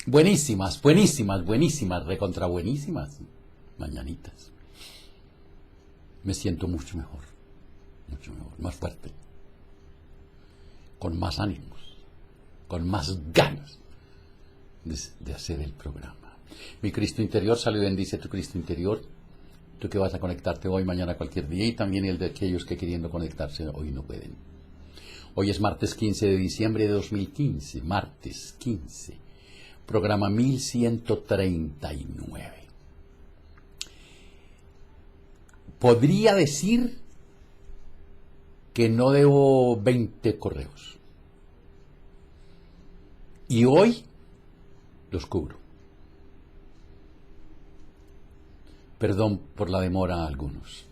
Buenísimas, buenísimas, buenísimas, recontra buenísimas mañanitas. Me siento mucho mejor, más fuerte, con más ánimos, con más ganas de hacer el programa. Mi Cristo interior, salve y bendice tu Cristo interior, tú que vas a conectarte hoy, mañana, cualquier día, y también el de aquellos que queriendo conectarse hoy no pueden. Hoy es martes 15 de diciembre de 2015, martes 15, programa 1139. Podría decir que no debo 20 correos. Y hoy los cubro. Perdón por la demora a algunos.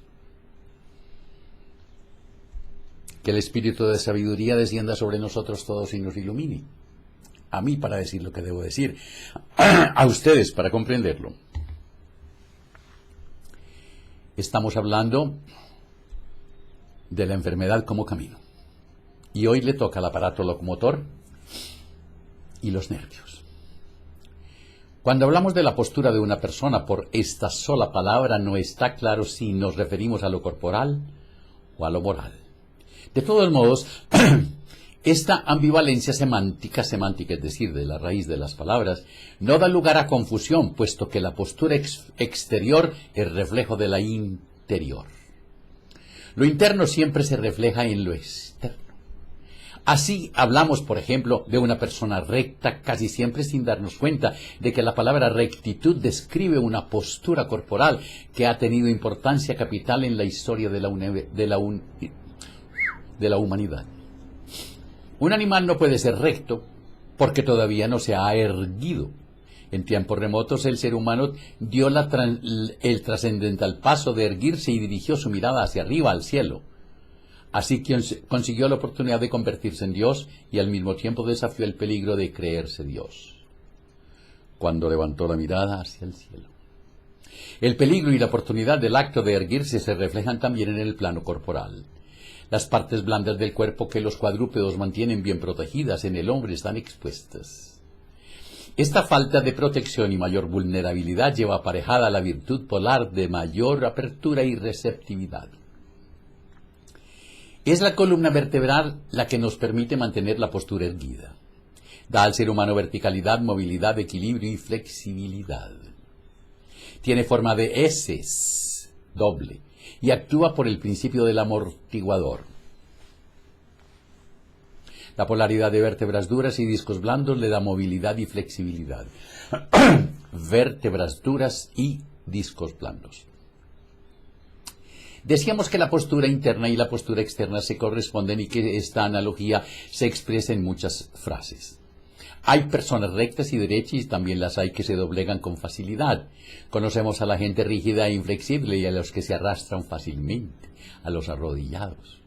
Que el espíritu de sabiduría descienda sobre nosotros todos y nos ilumine. A mí para decir lo que debo decir. A ustedes para comprenderlo. Estamos hablando de la enfermedad como camino. Y hoy le toca al aparato locomotor y los nervios. Cuando hablamos de la postura de una persona por esta sola palabra, no está claro si nos referimos a lo corporal o a lo moral. De todos modos, esta ambivalencia semántica, es decir, de la raíz de las palabras, no da lugar a confusión, puesto que la postura exterior es reflejo de la interior. Lo interno siempre se refleja en lo externo. Así hablamos, por ejemplo, de una persona recta, casi siempre sin darnos cuenta de que la palabra rectitud describe una postura corporal que ha tenido importancia capital en la historia de la humanidad. Un animal no puede ser recto porque todavía no se ha erguido. En tiempos remotos el ser humano dio el trascendental paso de erguirse y dirigió su mirada hacia arriba, al cielo. Así que consiguió la oportunidad de convertirse en Dios y al mismo tiempo desafió el peligro de creerse Dios, cuando levantó la mirada hacia el cielo. El peligro y la oportunidad del acto de erguirse se reflejan también en el plano corporal. Las partes blandas del cuerpo que los cuadrúpedos mantienen bien protegidas en el hombre están expuestas. Esta falta de protección y mayor vulnerabilidad lleva aparejada la virtud polar de mayor apertura y receptividad. Es la columna vertebral la que nos permite mantener la postura erguida. Da al ser humano verticalidad, movilidad, equilibrio y flexibilidad. Tiene forma de S, doble, y actúa por el principio del amortiguador. La polaridad de vértebras duras y discos blandos le da movilidad y flexibilidad. Vértebras duras y discos blandos. Decíamos que la postura interna y la postura externa se corresponden y que esta analogía se expresa en muchas frases. Hay personas rectas y derechas y también las hay que se doblegan con facilidad. Conocemos a la gente rígida e inflexible y a los que se arrastran fácilmente, a los arrodillados.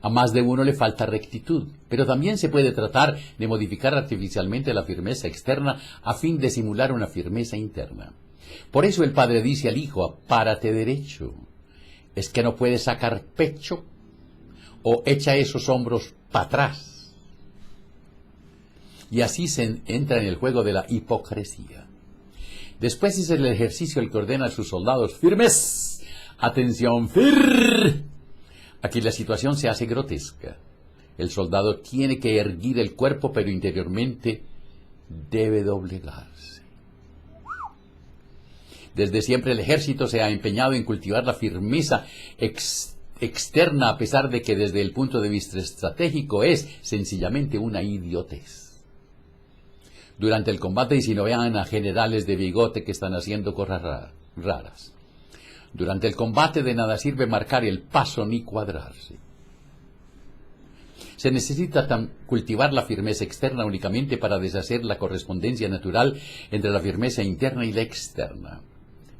A más de uno le falta rectitud, pero también se puede tratar de modificar artificialmente la firmeza externa a fin de simular una firmeza interna. Por eso el padre dice al hijo, párate derecho. ¿Es que no puedes sacar pecho? ¿O echa esos hombros para atrás? Y así se entra en el juego de la hipocresía. Después es el ejercicio el que ordena a sus soldados, ¡firmes! ¡Atención, fir! Aquí la situación se hace grotesca. El soldado tiene que erguir el cuerpo, pero interiormente debe doblegarse. Desde siempre el ejército se ha empeñado en cultivar la firmeza externa, a pesar de que desde el punto de vista estratégico es sencillamente una idiotez. Durante el combate, y si no vean a generales de bigote que están haciendo cosas raras. Durante el combate de nada sirve marcar el paso ni cuadrarse. Se necesita cultivar la firmeza externa únicamente para deshacer la correspondencia natural entre la firmeza interna y la externa.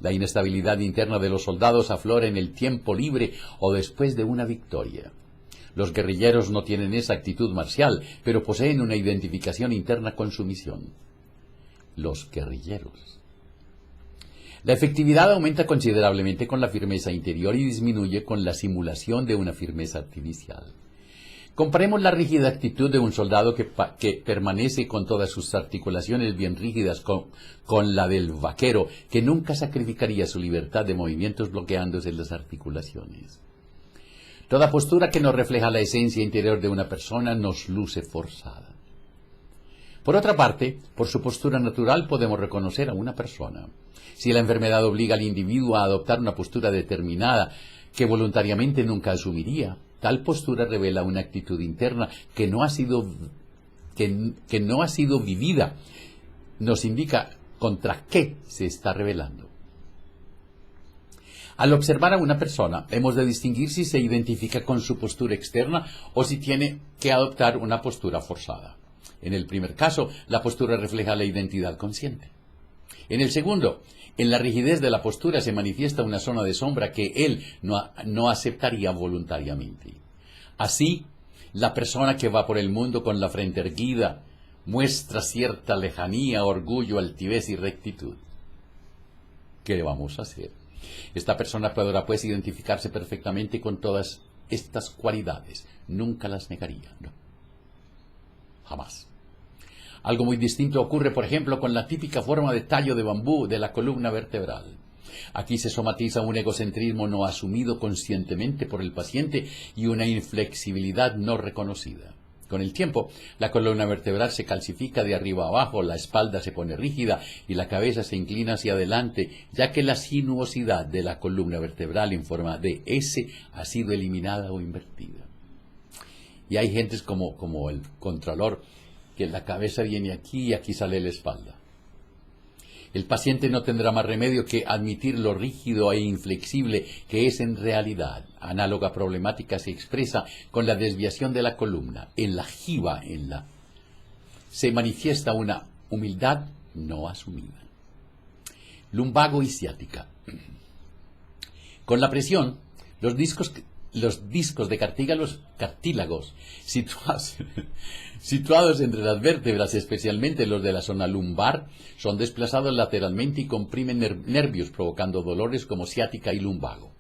La inestabilidad interna de los soldados aflora en el tiempo libre o después de una victoria. Los guerrilleros no tienen esa actitud marcial, pero poseen una identificación interna con su misión. Los guerrilleros. La efectividad aumenta considerablemente con la firmeza interior y disminuye con la simulación de una firmeza artificial. Comparemos la rígida actitud de un soldado que permanece con todas sus articulaciones bien rígidas con la del vaquero, que nunca sacrificaría su libertad de movimientos bloqueándose las articulaciones. Toda postura que nos refleja la esencia interior de una persona nos luce forzada. Por otra parte, por su postura natural podemos reconocer a una persona. Si la enfermedad obliga al individuo a adoptar una postura determinada que voluntariamente nunca asumiría, tal postura revela una actitud interna que no ha sido vivida. Nos indica contra qué se está rebelando. Al observar a una persona, hemos de distinguir si se identifica con su postura externa o si tiene que adoptar una postura forzada. En el primer caso, la postura refleja la identidad consciente. En el segundo, en la rigidez de la postura se manifiesta una zona de sombra que él no aceptaría voluntariamente. Así, la persona que va por el mundo con la frente erguida muestra cierta lejanía, orgullo, altivez y rectitud. ¿Qué le vamos a hacer? Esta persona podrá pues identificarse perfectamente con todas estas cualidades. Nunca las negaría, no. Jamás. Algo muy distinto ocurre, por ejemplo, con la típica forma de tallo de bambú de la columna vertebral. Aquí se somatiza un egocentrismo no asumido conscientemente por el paciente y una inflexibilidad no reconocida. Con el tiempo, la columna vertebral se calcifica de arriba a abajo, la espalda se pone rígida y la cabeza se inclina hacia adelante, ya que la sinuosidad de la columna vertebral en forma de S ha sido eliminada o invertida. Y hay gentes como el Contralor, que la cabeza viene aquí y aquí sale la espalda. El paciente no tendrá más remedio que admitir lo rígido e inflexible que es en realidad. Análoga problemática se expresa con la desviación de la columna. En la jiba, se manifiesta una humildad no asumida. Lumbago y ciática. Con la presión, los discos de cartílagos situados entre las vértebras, especialmente los de la zona lumbar, son desplazados lateralmente y comprimen nervios, provocando dolores como ciática y lumbago.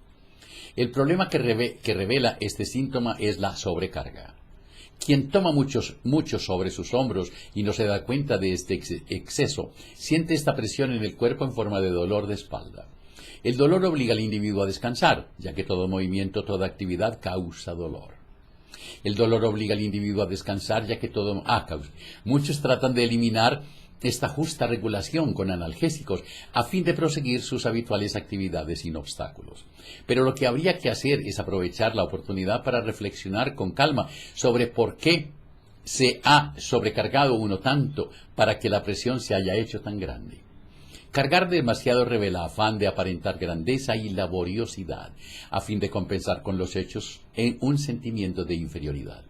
El problema que revela este síntoma es la sobrecarga. Quien toma mucho sobre sus hombros y no se da cuenta de este exceso, siente esta presión en el cuerpo en forma de dolor de espalda. El dolor obliga al individuo a descansar, ya que todo movimiento, toda actividad causa dolor. El dolor obliga al individuo a descansar, ya que muchos tratan de eliminar esta justa regulación con analgésicos a fin de proseguir sus habituales actividades sin obstáculos. Pero lo que habría que hacer es aprovechar la oportunidad para reflexionar con calma sobre por qué se ha sobrecargado uno tanto para que la presión se haya hecho tan grande. Cargar demasiado revela afán de aparentar grandeza y laboriosidad, a fin de compensar con los hechos en un sentimiento de inferioridad.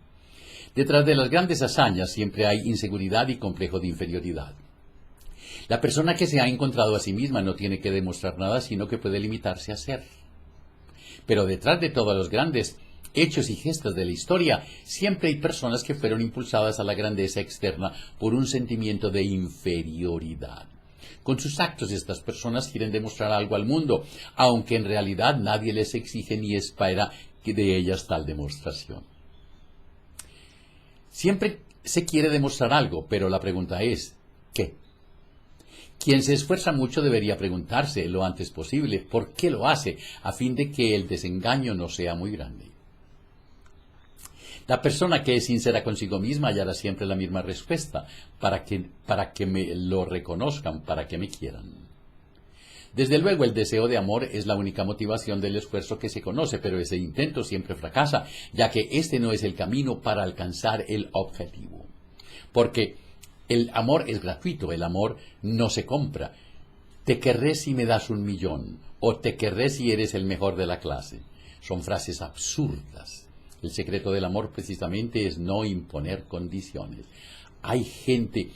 Detrás de las grandes hazañas siempre hay inseguridad y complejo de inferioridad. La persona que se ha encontrado a sí misma no tiene que demostrar nada, sino que puede limitarse a ser. Pero detrás de todos los grandes hechos y gestos de la historia, siempre hay personas que fueron impulsadas a la grandeza externa por un sentimiento de inferioridad. Con sus actos estas personas quieren demostrar algo al mundo, aunque en realidad nadie les exige ni espera de ellas tal demostración. Siempre se quiere demostrar algo, pero la pregunta es, ¿qué? Quien se esfuerza mucho debería preguntarse lo antes posible por qué lo hace, a fin de que el desengaño no sea muy grande. La persona que es sincera consigo misma hallará siempre la misma respuesta, para que me lo reconozcan, para que me quieran. Desde luego el deseo de amor es la única motivación del esfuerzo que se conoce, pero ese intento siempre fracasa, ya que este no es el camino para alcanzar el objetivo. Porque el amor es gratuito, el amor no se compra. Te querré si me das 1.000.000, o te querré si eres el mejor de la clase. Son frases absurdas. El secreto del amor precisamente es no imponer condiciones. Hay gente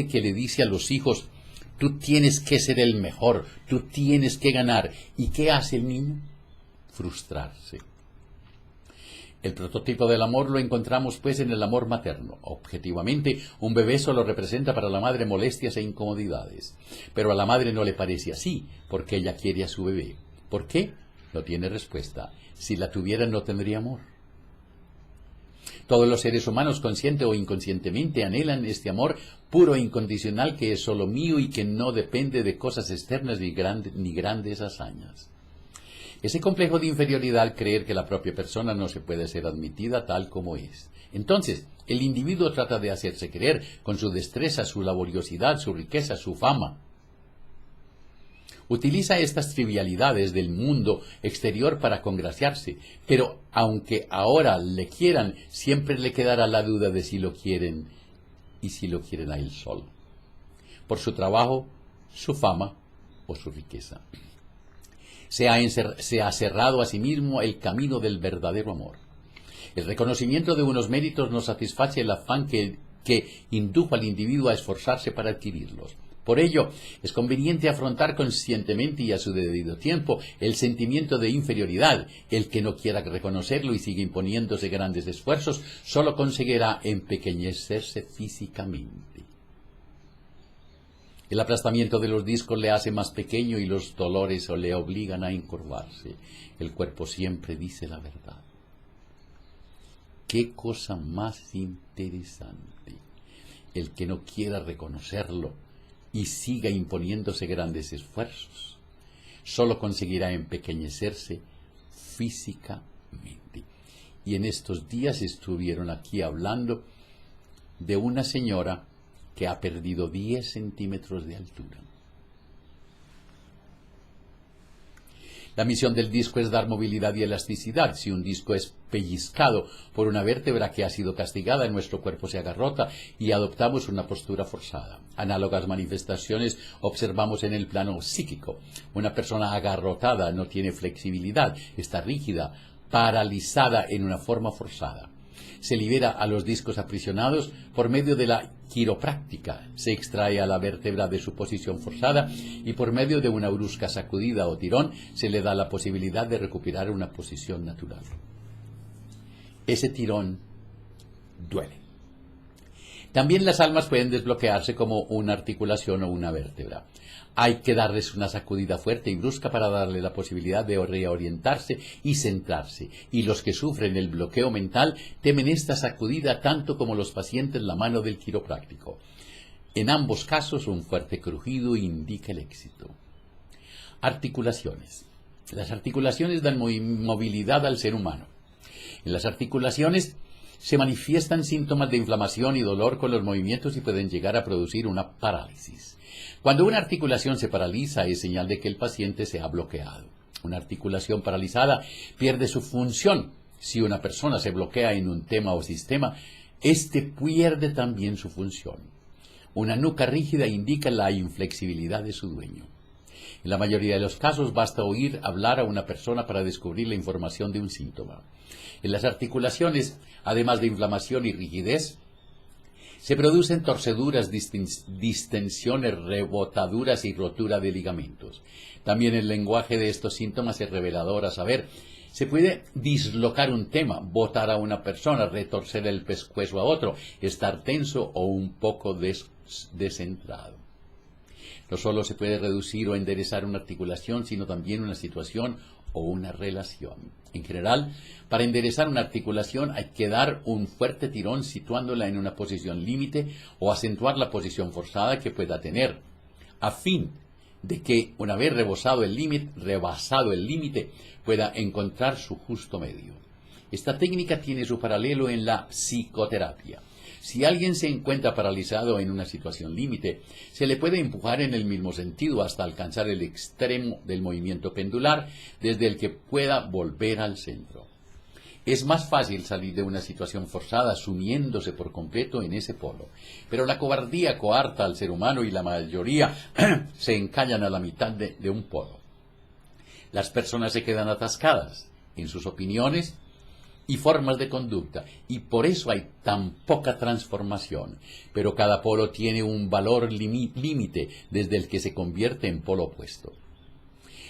que le dice a los hijos, tú tienes que ser el mejor, tú tienes que ganar. ¿Y qué hace el niño? Frustrarse. El prototipo del amor lo encontramos pues en el amor materno. Objetivamente, un bebé solo representa para la madre molestias e incomodidades. Pero a la madre no le parece así, porque ella quiere a su bebé. ¿Por qué? No tiene respuesta. Si la tuviera no tendría amor. Todos los seres humanos, consciente o inconscientemente, anhelan este amor puro e incondicional que es solo mío y que no depende de cosas externas ni grandes hazañas. Ese complejo de inferioridad al creer que la propia persona no se puede ser admitida tal como es. Entonces, el individuo trata de hacerse creer con su destreza, su laboriosidad, su riqueza, su fama. Utiliza estas trivialidades del mundo exterior para congraciarse, pero aunque ahora le quieran, siempre le quedará la duda de si lo quieren y si lo quieren a él solo, por su trabajo, su fama o su riqueza. Se ha cerrado a sí mismo el camino del verdadero amor. El reconocimiento de unos méritos no satisface el afán que indujo al individuo a esforzarse para adquirirlos. Por ello, es conveniente afrontar conscientemente y a su debido tiempo el sentimiento de inferioridad. El que no quiera reconocerlo y sigue imponiéndose grandes esfuerzos, solo conseguirá empequeñecerse físicamente. El aplastamiento de los discos le hace más pequeño y los dolores le obligan a encorvarse. El cuerpo siempre dice la verdad. ¡Qué cosa más interesante! El que no quiera reconocerlo y siga imponiéndose grandes esfuerzos, solo conseguirá empequeñecerse físicamente. Y en estos días estuvieron aquí hablando de una señora que ha perdido 10 centímetros de altura. La misión del disco es dar movilidad y elasticidad. Si un disco es pellizcado por una vértebra que ha sido castigada, nuestro cuerpo se agarrota y adoptamos una postura forzada. Análogas manifestaciones observamos en el plano psíquico. Una persona agarrotada no tiene flexibilidad, está rígida, paralizada en una forma forzada. Se libera a los discos aprisionados por medio de la quiropráctica. Se extrae a la vértebra de su posición forzada y por medio de una brusca sacudida o tirón se le da la posibilidad de recuperar una posición natural. Ese tirón duele. También las almas pueden desbloquearse como una articulación o una vértebra. Hay que darles una sacudida fuerte y brusca para darle la posibilidad de reorientarse y centrarse. Y los que sufren el bloqueo mental temen esta sacudida tanto como los pacientes la mano del quiropráctico. En ambos casos, un fuerte crujido indica el éxito. Articulaciones. Las articulaciones dan movilidad al ser humano. En las articulaciones se manifiestan síntomas de inflamación y dolor con los movimientos y pueden llegar a producir una parálisis. Cuando una articulación se paraliza es señal de que el paciente se ha bloqueado. Una articulación paralizada pierde su función. Si una persona se bloquea en un tema o sistema, éste pierde también su función. Una nuca rígida indica la inflexibilidad de su dueño. En la mayoría de los casos basta oír hablar a una persona para descubrir la información de un síntoma. En las articulaciones, además de inflamación y rigidez, se producen torceduras, distensiones, rebotaduras y rotura de ligamentos. También el lenguaje de estos síntomas es revelador, a saber, se puede dislocar un tema, botar a una persona, retorcer el pescuezo a otro, estar tenso o un poco descentrado. No solo se puede reducir o enderezar una articulación, sino también una situación o una relación. En general, para enderezar una articulación hay que dar un fuerte tirón situándola en una posición límite o acentuar la posición forzada que pueda tener, a fin de que, una vez rebasado el límite, pueda encontrar su justo medio. Esta técnica tiene su paralelo en la psicoterapia. Si alguien se encuentra paralizado en una situación límite, se le puede empujar en el mismo sentido hasta alcanzar el extremo del movimiento pendular, desde el que pueda volver al centro. Es más fácil salir de una situación forzada sumiéndose por completo en ese polo, pero la cobardía coarta al ser humano y la mayoría se encallan a la mitad de un polo. Las personas se quedan atascadas en sus opiniones y formas de conducta, y por eso hay tan poca transformación. Pero cada polo tiene un valor límite desde el que se convierte en polo opuesto.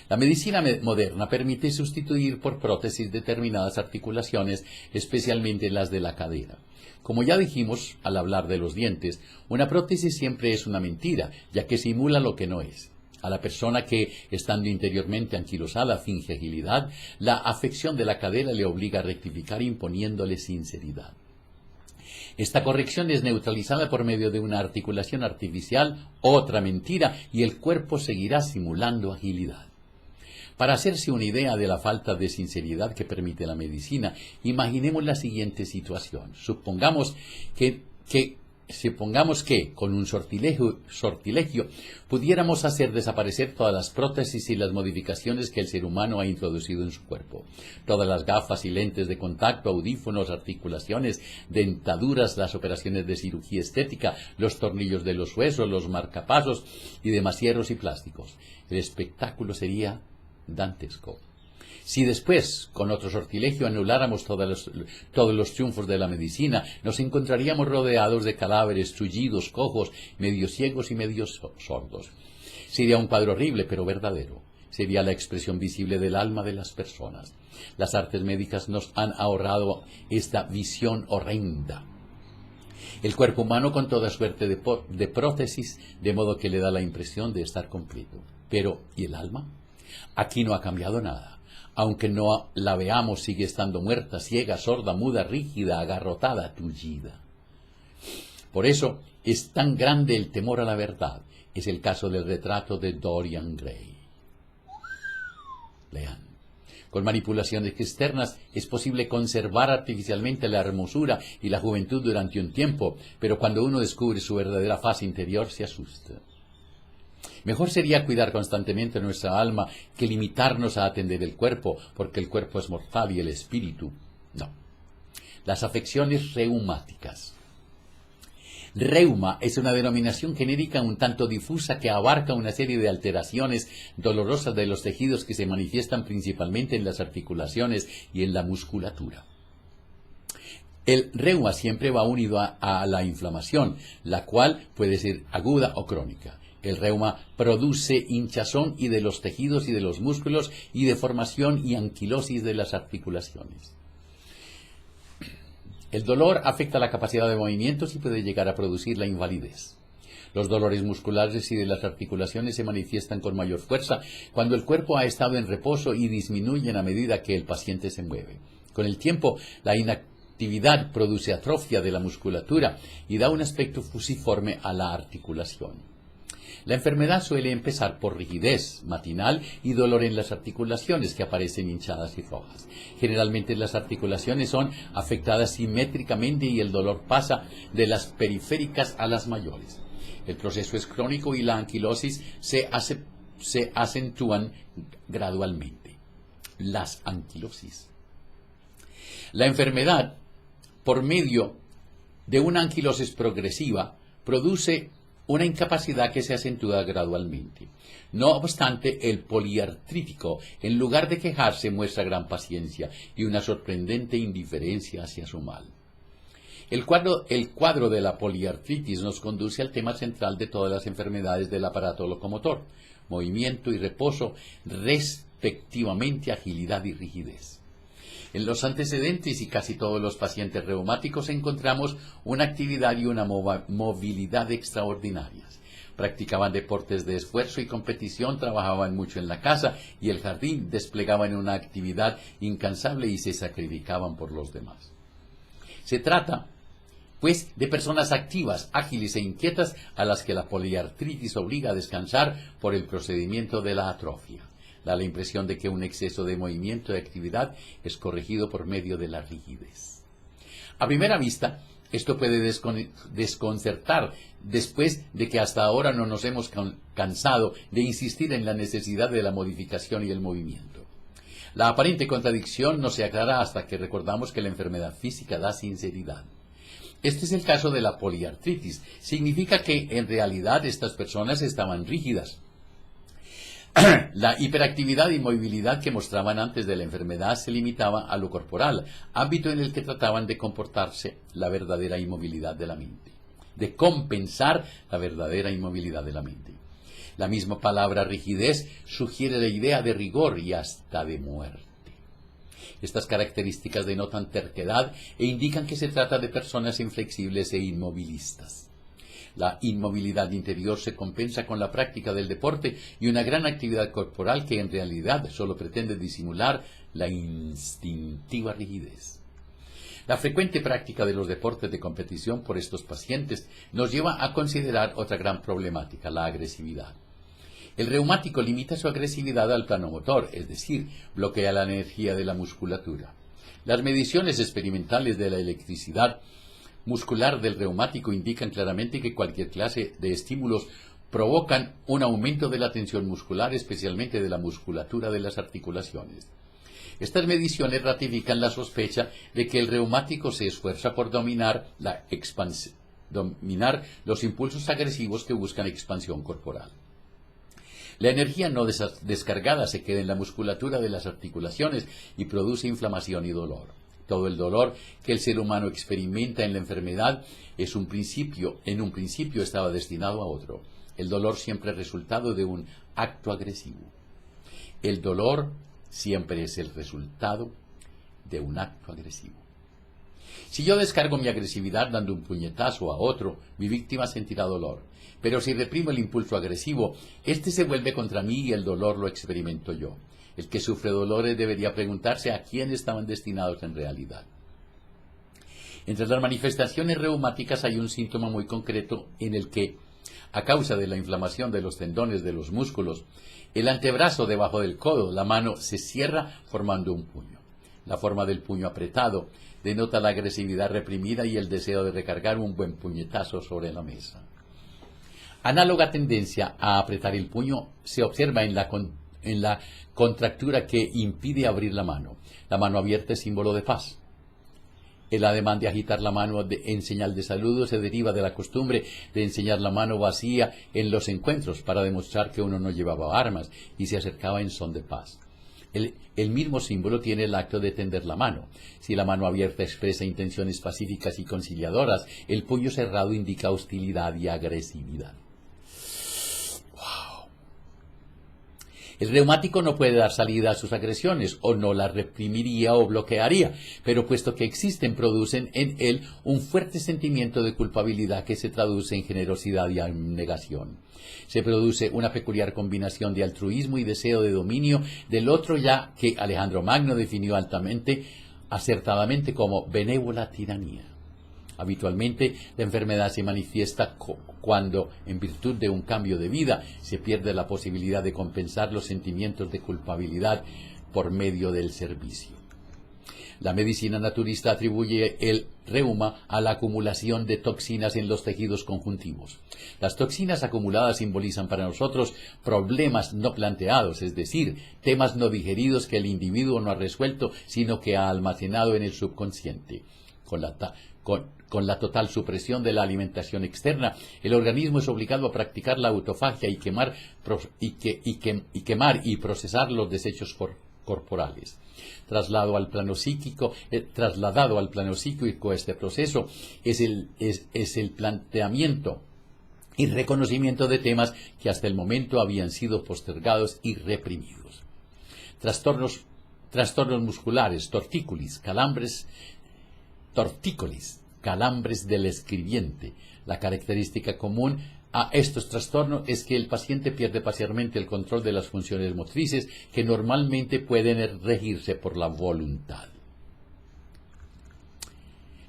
La medicina moderna permite sustituir por prótesis determinadas articulaciones, especialmente las de la cadera. Como ya dijimos al hablar de los dientes, una prótesis siempre es una mentira, ya que simula lo que no es. A la persona que, estando interiormente anquilosada, finge agilidad, la afección de la cadera le obliga a rectificar imponiéndole sinceridad. Esta corrección es neutralizada por medio de una articulación artificial, otra mentira, y el cuerpo seguirá simulando agilidad. Para hacerse una idea de la falta de sinceridad que permite la medicina, imaginemos la siguiente situación. Supongamos que con un sortilegio pudiéramos hacer desaparecer todas las prótesis y las modificaciones que el ser humano ha introducido en su cuerpo. Todas las gafas y lentes de contacto, audífonos, articulaciones, dentaduras, las operaciones de cirugía estética, los tornillos de los huesos, los marcapasos y demás hierros y plásticos. El espectáculo sería dantesco. Si después, con otro sortilegio, anuláramos todos los triunfos de la medicina, nos encontraríamos rodeados de cadáveres, tullidos, cojos, medio ciegos y medio sordos. Sería un cuadro horrible, pero verdadero. Sería la expresión visible del alma de las personas. Las artes médicas nos han ahorrado esta visión horrenda. El cuerpo humano con toda suerte de prótesis, de modo que le da la impresión de estar completo. Pero, ¿y el alma? Aquí no ha cambiado nada. Aunque no la veamos, sigue estando muerta, ciega, sorda, muda, rígida, agarrotada, tullida. Por eso es tan grande el temor a la verdad. Es el caso del retrato de Dorian Gray. Lean. Con manipulaciones externas es posible conservar artificialmente la hermosura y la juventud durante un tiempo, pero cuando uno descubre su verdadera faz interior se asusta. Mejor sería cuidar constantemente nuestra alma que limitarnos a atender el cuerpo, porque el cuerpo es mortal y el espíritu no. Las afecciones reumáticas. Reuma es una denominación genérica un tanto difusa que abarca una serie de alteraciones dolorosas de los tejidos que se manifiestan principalmente en las articulaciones y en la musculatura. El reuma siempre va unido a la inflamación, la cual puede ser aguda o crónica. El reuma produce hinchazón y de los tejidos y de los músculos y deformación y anquilosis de las articulaciones. El dolor afecta la capacidad de movimientos y puede llegar a producir la invalidez. Los dolores musculares y de las articulaciones se manifiestan con mayor fuerza cuando el cuerpo ha estado en reposo y disminuyen a medida que el paciente se mueve. Con el tiempo, la inactividad produce atrofia de la musculatura y da un aspecto fusiforme a la articulación. La enfermedad suele empezar por rigidez matinal y dolor en las articulaciones que aparecen hinchadas y rojas. Generalmente las articulaciones son afectadas simétricamente y el dolor pasa de las periféricas a las mayores. El proceso es crónico y la anquilosis se acentúan gradualmente. Las anquilosis. La enfermedad, por medio de una anquilosis progresiva, produce una incapacidad que se acentúa gradualmente. No obstante, el poliartrítico, en lugar de quejarse, muestra gran paciencia y una sorprendente indiferencia hacia su mal. El cuadro de la poliartritis nos conduce al tema central de todas las enfermedades del aparato locomotor: movimiento y reposo, respectivamente agilidad y rigidez. En los antecedentes y casi todos los pacientes reumáticos encontramos una actividad y una movilidad extraordinarias. Practicaban deportes de esfuerzo y competición, trabajaban mucho en la casa y el jardín, desplegaban una actividad incansable y se sacrificaban por los demás. Se trata, pues, de personas activas, ágiles e inquietas a las que la poliartritis obliga a descansar por el procedimiento de la atrofia. Da la impresión de que un exceso de movimiento y actividad es corregido por medio de la rigidez. A primera vista, esto puede desconcertar después de que hasta ahora no nos hemos cansado de insistir en la necesidad de la modificación y el movimiento. La aparente contradicción no se aclara hasta que recordamos que la enfermedad física da sinceridad. Este es el caso de la poliartritis. Significa que en realidad estas personas estaban rígidas. La hiperactividad y movilidad que mostraban antes de la enfermedad se limitaba a lo corporal, ámbito en el que trataban de comportarse la verdadera inmovilidad de la mente, de compensar la verdadera inmovilidad de la mente. La misma palabra rigidez sugiere la idea de rigor y hasta de muerte. Estas características denotan terquedad e indican que se trata de personas inflexibles e inmovilistas. La inmovilidad interior se compensa con la práctica del deporte y una gran actividad corporal que en realidad solo pretende disimular la instintiva rigidez. La frecuente práctica de los deportes de competición por estos pacientes nos lleva a considerar otra gran problemática, la agresividad. El reumático limita su agresividad al plano motor, es decir, bloquea la energía de la musculatura. Las mediciones experimentales de la electricidad muscular del reumático indican claramente que cualquier clase de estímulos provocan un aumento de la tensión muscular, especialmente de la musculatura de las articulaciones. Estas mediciones ratifican la sospecha de que el reumático se esfuerza por dominar los impulsos agresivos que buscan expansión corporal. La energía no descargada se queda en la musculatura de las articulaciones y produce inflamación y dolor. Todo el dolor que el ser humano experimenta en la enfermedad en un principio estaba destinado a otro. El dolor siempre es resultado de un acto agresivo. El dolor siempre es el resultado de un acto agresivo. Si yo descargo mi agresividad dando un puñetazo a otro, mi víctima sentirá dolor. Pero si reprimo el impulso agresivo, este se vuelve contra mí y el dolor lo experimento yo. El que sufre dolores debería preguntarse a quién estaban destinados en realidad. Entre las manifestaciones reumáticas hay un síntoma muy concreto en el que, a causa de la inflamación de los tendones de los músculos, el antebrazo debajo del codo, la mano, se cierra formando un puño. La forma del puño apretado denota la agresividad reprimida y el deseo de recargar un buen puñetazo sobre la mesa. Análoga tendencia a apretar el puño se observa en la contractura que impide abrir la mano. La mano abierta es símbolo de paz. El ademán de agitar la mano en señal de saludo se deriva de la costumbre de enseñar la mano vacía en los encuentros para demostrar que uno no llevaba armas y se acercaba en son de paz. El mismo símbolo tiene el acto de tender la mano. Si la mano abierta expresa intenciones pacíficas y conciliadoras, el puño cerrado indica hostilidad y agresividad. El reumático no puede dar salida a sus agresiones, o no las reprimiría o bloquearía, pero puesto que existen, producen en él un fuerte sentimiento de culpabilidad que se traduce en generosidad y abnegación. Se produce una peculiar combinación de altruismo y deseo de dominio del otro, ya que Alejandro Magno definió acertadamente como benévola tiranía. Habitualmente, la enfermedad se manifiesta cuando, en virtud de un cambio de vida, se pierde la posibilidad de compensar los sentimientos de culpabilidad por medio del servicio. La medicina naturista atribuye el reuma a la acumulación de toxinas en los tejidos conjuntivos. Las toxinas acumuladas simbolizan para nosotros problemas no planteados, es decir, temas no digeridos que el individuo no ha resuelto, sino que ha almacenado en el subconsciente. Con la total supresión de la alimentación externa, el organismo es obligado a practicar la autofagia y quemar y procesar los desechos corporales. Trasladado al plano psíquico, este proceso es el planteamiento y reconocimiento de temas que hasta el momento habían sido postergados y reprimidos. Trastornos musculares, tortícolis, calambres del escribiente. La característica común a estos trastornos es que el paciente pierde parcialmente el control de las funciones motrices que normalmente pueden regirse por la voluntad.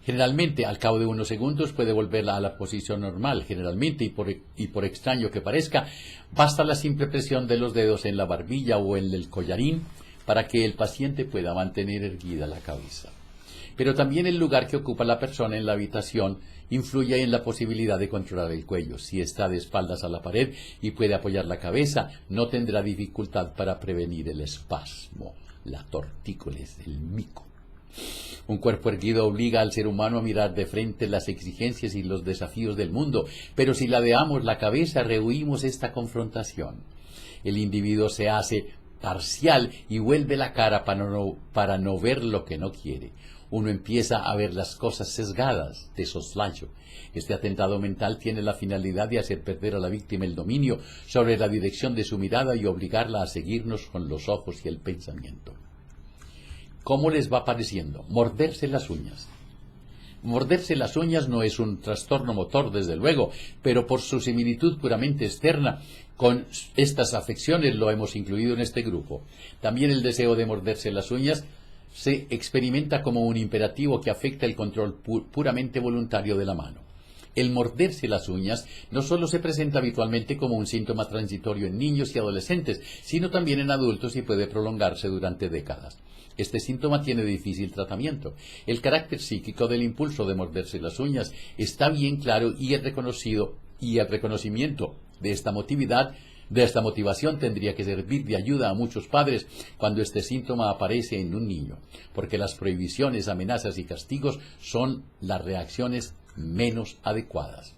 Generalmente, al cabo de unos segundos puede volverla a la posición normal. Generalmente, y por extraño que parezca, basta la simple presión de los dedos en la barbilla o en el collarín para que el paciente pueda mantener erguida la cabeza. Pero también el lugar que ocupa la persona en la habitación influye en la posibilidad de controlar el cuello. Si está de espaldas a la pared y puede apoyar la cabeza, no tendrá dificultad para prevenir el espasmo, la tortícolis, el mico. Un cuerpo erguido obliga al ser humano a mirar de frente las exigencias y los desafíos del mundo, pero si ladeamos la cabeza, rehuimos esta confrontación. El individuo se hace parcial y vuelve la cara para no ver lo que no quiere. Uno empieza a ver las cosas sesgadas, de soslayo. Este atentado mental tiene la finalidad de hacer perder a la víctima el dominio sobre la dirección de su mirada y obligarla a seguirnos con los ojos y el pensamiento. ¿Cómo les va pareciendo? Morderse las uñas. Morderse las uñas no es un trastorno motor, desde luego, pero por su similitud puramente externa con estas afecciones lo hemos incluido en este grupo. También el deseo de morderse las uñas se experimenta como un imperativo que afecta el control puramente voluntario de la mano. El morderse las uñas no solo se presenta habitualmente como un síntoma transitorio en niños y adolescentes, sino también en adultos y puede prolongarse durante décadas. Este síntoma tiene difícil tratamiento. El carácter psíquico del impulso de morderse las uñas está bien claro y el reconocimiento de esta motivación tendría que servir de ayuda a muchos padres cuando este síntoma aparece en un niño, porque las prohibiciones, amenazas y castigos son las reacciones menos adecuadas.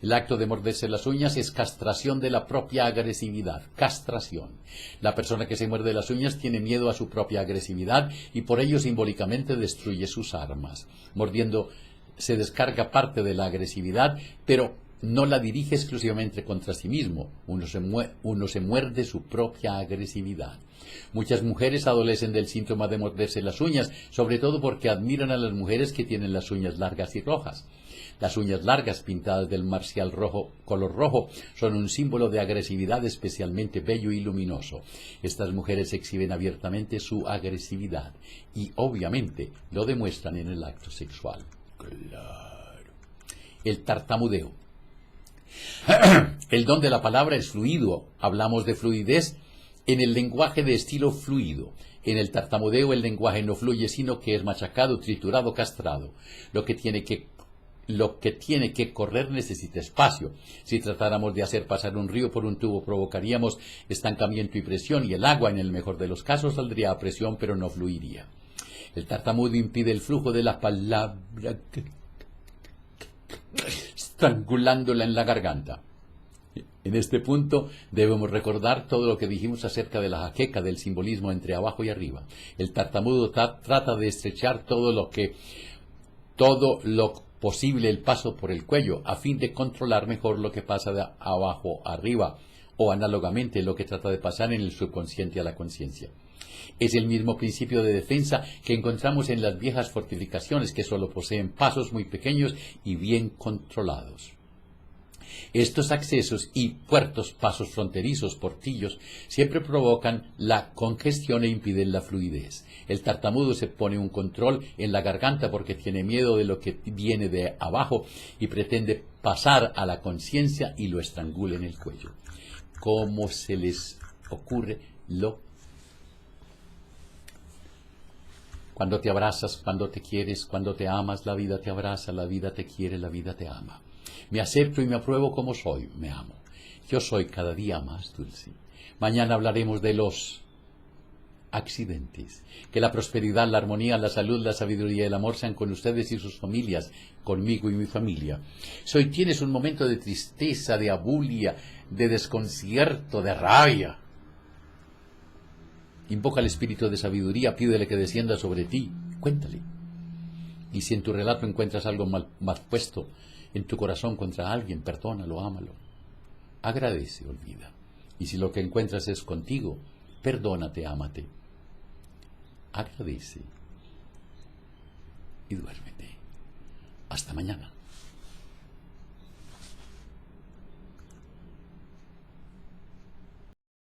El acto de morderse las uñas es castración de la propia agresividad, castración. La persona que se muerde las uñas tiene miedo a su propia agresividad y por ello simbólicamente destruye sus armas. Mordiendo se descarga parte de la agresividad, pero no la dirige exclusivamente contra sí mismo. Uno se muerde su propia agresividad. Muchas mujeres adolecen del síntoma de morderse las uñas, sobre todo porque admiran a las mujeres que tienen las uñas largas y rojas. Las uñas largas pintadas del marcial color rojo son un símbolo de agresividad especialmente bello y luminoso. Estas mujeres exhiben abiertamente su agresividad y obviamente lo demuestran en el acto sexual. Claro. El tartamudeo. El don de la palabra es fluido. Hablamos de fluidez en el lenguaje de estilo fluido. En el tartamudeo el lenguaje no fluye, sino que es machacado, triturado, castrado. Lo que tiene que correr necesita espacio. Si tratáramos de hacer pasar un río por un tubo, provocaríamos estancamiento y presión, y el agua, en el mejor de los casos, saldría a presión, pero no fluiría. El tartamudo impide el flujo de la palabra, estrangulándola en la garganta. En este punto debemos recordar todo lo que dijimos acerca de la jaqueca, del simbolismo entre abajo y arriba. El tartamudo trata de estrechar todo lo posible el paso por el cuello, a fin de controlar mejor lo que pasa de abajo a arriba, o análogamente lo que trata de pasar en el subconsciente a la conciencia. Es el mismo principio de defensa que encontramos en las viejas fortificaciones, que solo poseen pasos muy pequeños y bien controlados. Estos accesos y puertos, pasos fronterizos, portillos, siempre provocan la congestión e impiden la fluidez. El tartamudo se pone un control en la garganta porque tiene miedo de lo que viene de abajo y pretende pasar a la conciencia y lo estrangula en el cuello. ¿Cómo se les ocurre Cuando te abrazas, cuando te quieres, cuando te amas, la vida te abraza, la vida te quiere, la vida te ama. Me acepto y me apruebo como soy, me amo. Yo soy cada día más dulce. Mañana hablaremos de los accidentes. Que la prosperidad, la armonía, la salud, la sabiduría y el amor sean con ustedes y sus familias, conmigo y mi familia. Si hoy tienes un momento de tristeza, de abulia, de desconcierto, de rabia, invoca al espíritu de sabiduría, pídele que descienda sobre ti, cuéntale. Y si en tu relato encuentras algo mal puesto en tu corazón contra alguien, perdónalo, ámalo. Agradece, olvida. Y si lo que encuentras es contigo, perdónate, ámate. Agradece y duérmete. Hasta mañana.